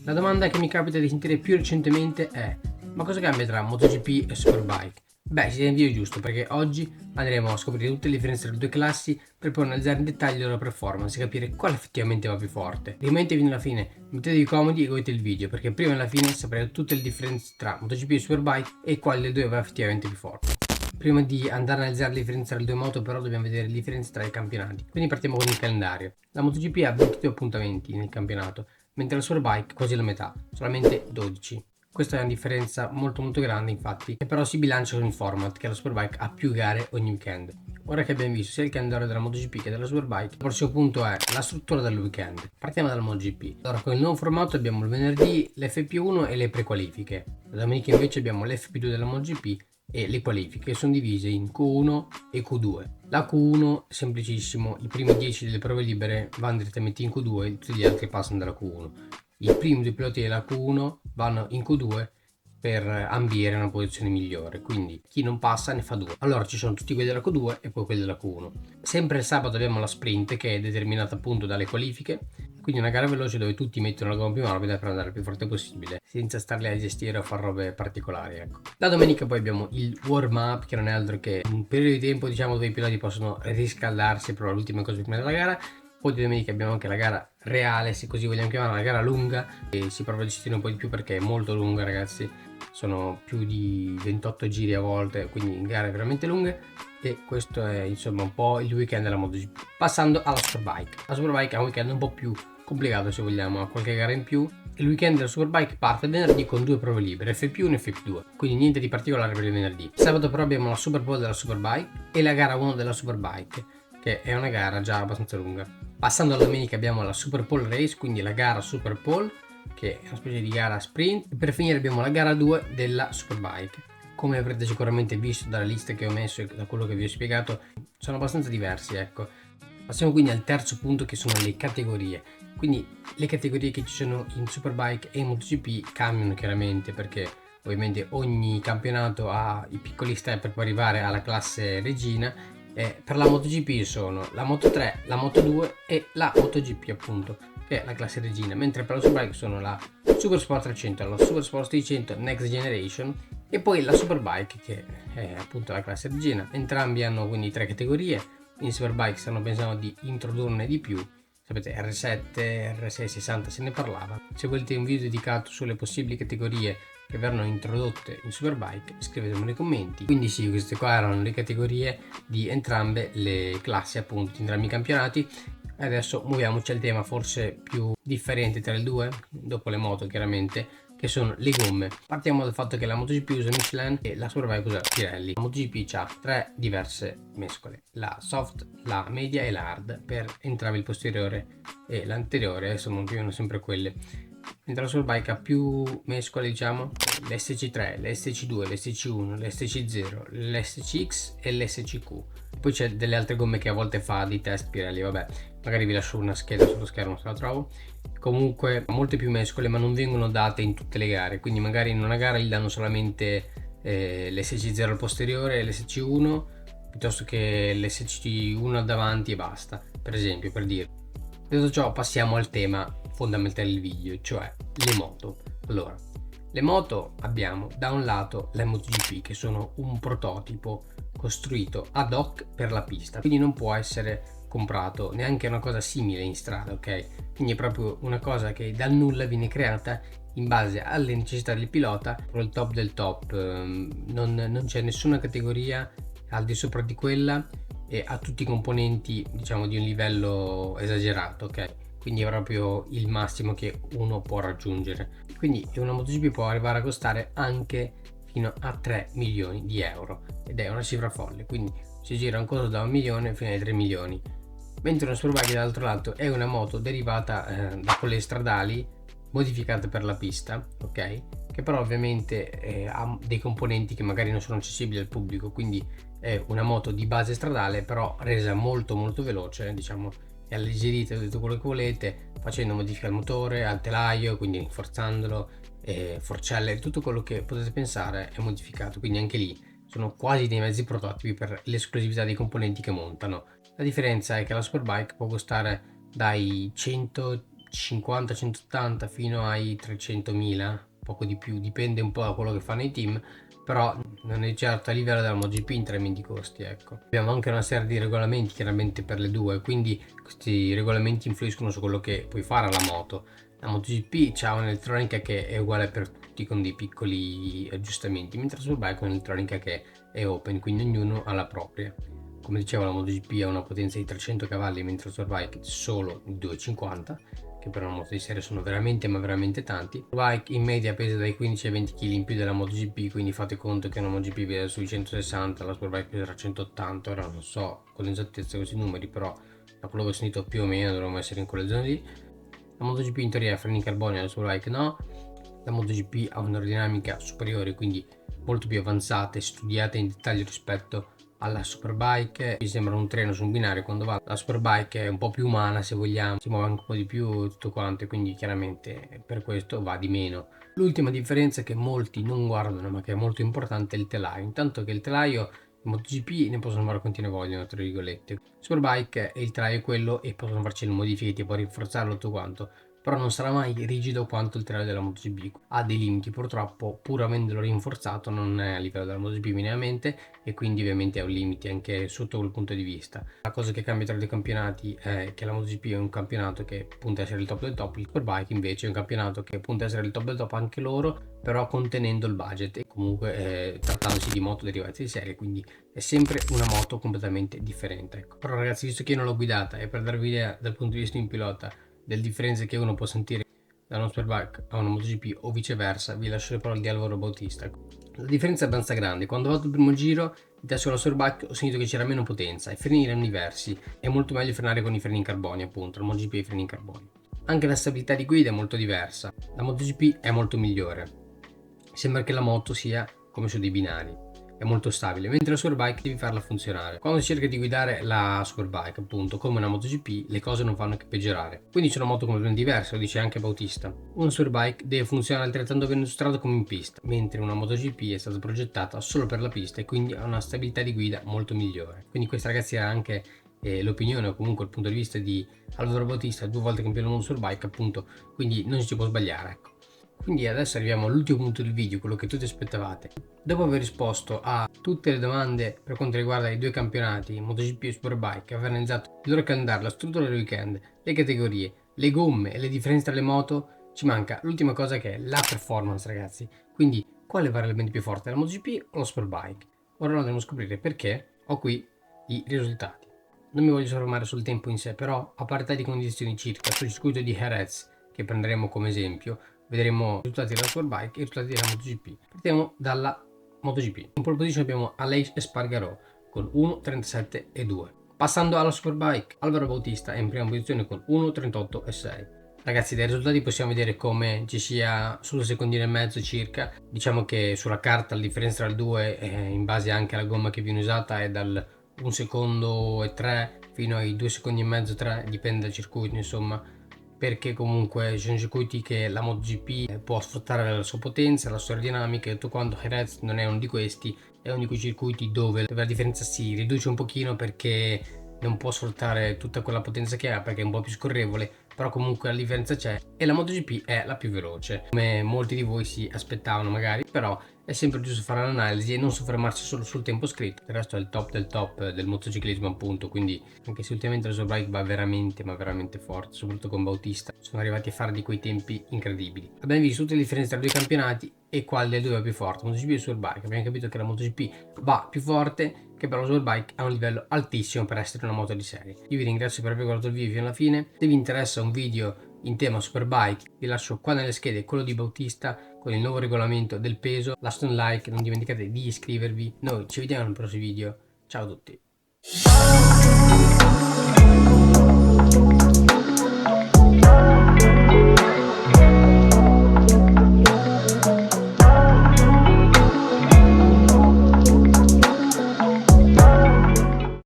La domanda che mi capita di sentire più recentemente è: ma cosa cambia tra MotoGP e Superbike? Beh, siete in video giusto, perché oggi andremo a scoprire tutte le differenze tra le due classi per poi analizzare in dettaglio le loro performance e capire quale effettivamente va più forte. Rimanetevi fino alla fine, mettetevi comodi e godete il video, perché prima e alla fine saprete tutte le differenze tra MotoGP e Superbike e quale delle due va effettivamente più forte. Prima di andare a analizzare le differenze tra le due moto, però, dobbiamo vedere le differenze tra i campionati. Quindi partiamo con il calendario. La MotoGP ha 22 appuntamenti nel campionato, mentre la Superbike quasi la metà, solamente 12. Questa è una differenza molto grande, infatti, e però si bilancia con il format, che la Superbike ha più gare ogni weekend. Ora che abbiamo visto sia il calendario della MotoGP che della Superbike, il prossimo punto è la struttura del weekend. Partiamo dalla MotoGP. Allora, con il nuovo formato abbiamo il venerdì l'FP1 e le prequalifiche. La domenica invece abbiamo l'FP2 della MotoGP e le qualifiche sono divise in Q1 e Q2. La Q1 è semplicissimo, i primi 10 delle prove libere vanno direttamente in Q2 e tutti gli altri passano dalla Q1. I primi due piloti della Q1 vanno in Q2 per ambire a una posizione migliore, quindi chi non passa ne fa due. Allora ci sono tutti quelli della Q2 e poi quelli della Q1. Sempre il sabato abbiamo la sprint, che è determinata appunto dalle qualifiche, quindi una gara veloce dove tutti mettono la gomma più morbida per andare il più forte possibile, senza starli a gestire o fare robe particolari, ecco. La domenica poi abbiamo il warm up, che non è altro che un periodo di tempo, diciamo, dove i piloti possono riscaldarsi per l'ultima cosa prima della gara. Poi di domenica abbiamo anche la gara reale, se così vogliamo chiamarla, la gara lunga, e si prova a gestire un po' di più perché è molto lunga, ragazzi. Sono più di 28 giri a volte, quindi gare veramente lunghe. E questo è insomma un po' il weekend della MotoGP. Passando alla Superbike. La Superbike è un weekend un po' più complicato, se vogliamo, ha qualche gara in più. Il weekend della Superbike parte venerdì con due prove libere, FP1 e FP2, quindi niente di particolare per il venerdì. Sabato però abbiamo la Super Bowl della Superbike e la gara 1 della Superbike, che è una gara già abbastanza lunga. Passando alla domenica abbiamo la Super Pole Race, quindi la gara Super Pole, che è una specie di gara sprint, e per finire abbiamo la gara 2 della Superbike. Come avrete sicuramente visto dalla lista che ho messo e da quello che vi ho spiegato, sono abbastanza diversi, ecco. Passiamo quindi al terzo punto, che sono le categorie. Quindi le categorie che ci sono in Superbike e in MotoGP cambiano chiaramente, perché ovviamente ogni campionato ha i piccoli step per poi arrivare alla classe regina. Per la MotoGP sono la Moto3, la Moto2 e la MotoGP, appunto, che è la classe regina, mentre per la Superbike sono la Super Sport 300, la Super Sport 600 Next Generation e poi la Superbike, che è appunto la classe regina. Entrambi hanno quindi tre categorie. In Superbike stanno pensando di introdurne di più. Sapete, R7, R660 se ne parlava. Se volete un video dedicato sulle possibili categorie che verranno introdotte in Superbike, scrivetemelo nei commenti. Quindi sì, queste qua erano le categorie di entrambe le classi, appunto, di entrambi i campionati. Adesso muoviamoci al tema forse più differente tra le due, dopo le moto chiaramente, che sono le gomme. Partiamo dal fatto che la MotoGP usa Michelin e la Superbike usa Pirelli. La MotoGP ha tre diverse mescole, la soft, la media e la hard, per entrambi il posteriore e l'anteriore, sono più o meno sempre quelle. Mentre la Superbike ha più mescole, diciamo, l'SC3, l'SC2, l'SC1, l'SC0, l'SCX e l'SCQ. Poi c'è delle altre gomme che a volte fa di test Pirelli, vabbè, magari vi lascio una scheda sullo schermo se la trovo. Comunque molte più mescole, ma non vengono date in tutte le gare, quindi magari in una gara gli danno solamente l'SC0 al posteriore e l'SC1, piuttosto che l'SC1 davanti e basta, per esempio, per dire. Detto ciò, passiamo al tema fondamentale del video, cioè le moto. Allora, le moto abbiamo da un lato le MotoGP, che sono un prototipo costruito ad hoc per la pista, quindi non può essere comprato neanche una cosa simile in strada, ok? Quindi è proprio una cosa che dal nulla viene creata in base alle necessità del pilota, pro il top del top. Non c'è nessuna categoria al di sopra di quella e ha tutti i componenti, diciamo, di un livello esagerato, ok? Quindi è proprio il massimo che uno può raggiungere. Quindi una MotoGP può arrivare a costare anche fino a 3 milioni di euro ed è una cifra folle, quindi si gira un costo da 1 milione fino ai 3 milioni. Mentre una Superbike dall'altro lato è una moto derivata da quelle stradali, modificate per la pista, ok? Che però ovviamente ha dei componenti che magari non sono accessibili al pubblico, quindi è una moto di base stradale però resa molto veloce, diciamo, e alleggerite tutto quello che volete, facendo modifiche al motore, al telaio, quindi rinforzandolo, forcelle, tutto quello che potete pensare è modificato, quindi anche lì sono quasi dei mezzi prototipi per l'esclusività dei componenti che montano. La differenza è che la Superbike può costare dai 100 50-180 fino ai 300.000, poco di più, dipende un po' da quello che fanno i team, però non è certo a livello della MotoGP in termini di costi, ecco. Abbiamo anche una serie di regolamenti chiaramente per le due, quindi questi regolamenti influiscono su quello che puoi fare alla moto. La MotoGP ha un'elettronica che è uguale per tutti con dei piccoli aggiustamenti, mentre la Superbike ha un'elettronica che è open, quindi ognuno ha la propria. Come dicevo, la MotoGP ha una potenza di 300 cavalli, mentre la Superbike solo 250, che per una moto di serie sono veramente ma veramente tanti. La Superbike in media pesa dai 15 ai 20 kg in più della MotoGP, quindi fate conto che una MotoGP pesa sui 160, la Superbike peserà 180, ora non so con esattezza questi numeri, però da quello che ho sentito più o meno dovremmo essere in quelle zone lì. La MotoGP in teoria ha freni in carbonio, la Superbike no. La MotoGP ha un'aerodinamica superiore, quindi molto più avanzata e studiata in dettaglio rispetto alla Superbike. Mi sembra un treno su un binario quando va. La Superbike è un po' più umana, se vogliamo, si muove anche un po' di più tutto quanto, e quindi chiaramente per questo va di meno. L'ultima differenza che molti non guardano ma che è molto importante è il telaio. Intanto che il telaio in MotoGP ne possono fare quanti ne vogliono, tra virgolette. Superbike e il telaio è quello e possono farci le modifiche, tipo rinforzarlo tutto quanto, però non sarà mai rigido quanto il telaio della MotoGP. Ha dei limiti purtroppo, pur avendolo rinforzato non è a livello della MotoGP minimamente, e quindi ovviamente ha un limite anche sotto quel punto di vista. La cosa che cambia tra i due campionati è che la MotoGP è un campionato che punta a essere il top del top, il Superbike invece è un campionato che punta a essere il top del top anche loro, però contenendo il budget e comunque trattandosi di moto derivate di serie, quindi è sempre una moto completamente differente, ecco. Però ragazzi, visto che io non l'ho guidata e per darvi idea dal punto di vista di un pilota delle differenze che uno può sentire da una Superbike a una MotoGP o viceversa, vi lascio le parole di Alvaro Bautista. La differenza è abbastanza grande. Quando ho fatto il primo giro di testa sulla Superbike ho sentito che c'era meno potenza, i freni erano diversi, è molto meglio frenare con i freni in carbonio, appunto, la MotoGP ha i freni in carbonio. Anche la stabilità di guida è molto diversa, la MotoGP è molto migliore, sembra che la moto sia come su dei binari, è molto stabile, mentre la Superbike devi farla funzionare. Quando si cerca di guidare la Superbike, appunto, come una MotoGP, le cose non fanno che peggiorare. Quindi c'è una moto completamente diversa, lo dice anche Bautista. Una Superbike deve funzionare altrettanto bene su strada come in pista, mentre una MotoGP è stata progettata solo per la pista e quindi ha una stabilità di guida molto migliore. Quindi questa, ragazzi, era anche l'opinione o comunque il punto di vista di Alvaro Bautista, 2 volte campione del mondo Superbike, appunto, quindi non si può sbagliare, ecco. Quindi adesso arriviamo all'ultimo punto del video, quello che tutti aspettavate. Dopo aver risposto a tutte le domande per quanto riguarda i due campionati, MotoGP e Superbike, aver analizzato il loro calendario, la struttura del weekend, le categorie, le gomme e le differenze tra le moto, ci manca l'ultima cosa, che è la performance, ragazzi. Quindi quale va realmente più forte, la MotoGP o la Superbike? Ora lo andremo a scoprire, perché ho qui i risultati. Non mi voglio soffermare sul tempo in sé, però a parità di condizioni circa sul circuito di Jerez, che prenderemo come esempio, vedremo i risultati della Superbike e i risultati della MotoGP. Partiamo dalla MotoGP. In pole position abbiamo Aleix Espargaró con 1.37 e 2. Passando alla Superbike, Alvaro Bautista è in prima posizione con 1.38 e 6. Ragazzi, dai risultati possiamo vedere come ci sia sullo secondino e mezzo circa. Diciamo che sulla carta la differenza tra il 2, in base anche alla gomma che viene usata, è dal 1 secondo e 3 fino ai 2 secondi e mezzo, 3, dipende dal circuito, insomma, perché comunque ci sono circuiti che la MotoGP può sfruttare la sua potenza, la sua aerodinamica e tutto quanto. Jerez non è uno di questi, è uno di quei circuiti dove la differenza si riduce un pochino perché non può sfruttare tutta quella potenza che ha, perché è un po' più scorrevole, però comunque la differenza c'è e la MotoGP è la più veloce, come molti di voi si aspettavano magari, però è sempre giusto fare l'analisi e non soffermarsi solo sul tempo scritto. Il resto è il top del top del motociclismo, appunto, quindi anche se ultimamente la Superbike va veramente ma veramente forte, soprattutto con Bautista, sono arrivati a fare di quei tempi incredibili. Abbiamo visto tutte le differenze tra i due campionati e quale dei due va più forte, MotoGP e Superbike. Abbiamo capito che la MotoGP va più forte, che però la Superbike ha un livello altissimo per essere una moto di serie. Io vi ringrazio per aver guardato il video fino alla fine. Se vi interessa un video in tema Superbike, vi lascio qua nelle schede quello di Bautista con il nuovo regolamento del peso. Lasciate un like, non dimenticate di iscrivervi. Noi ci vediamo nei prossimi video. Ciao a tutti.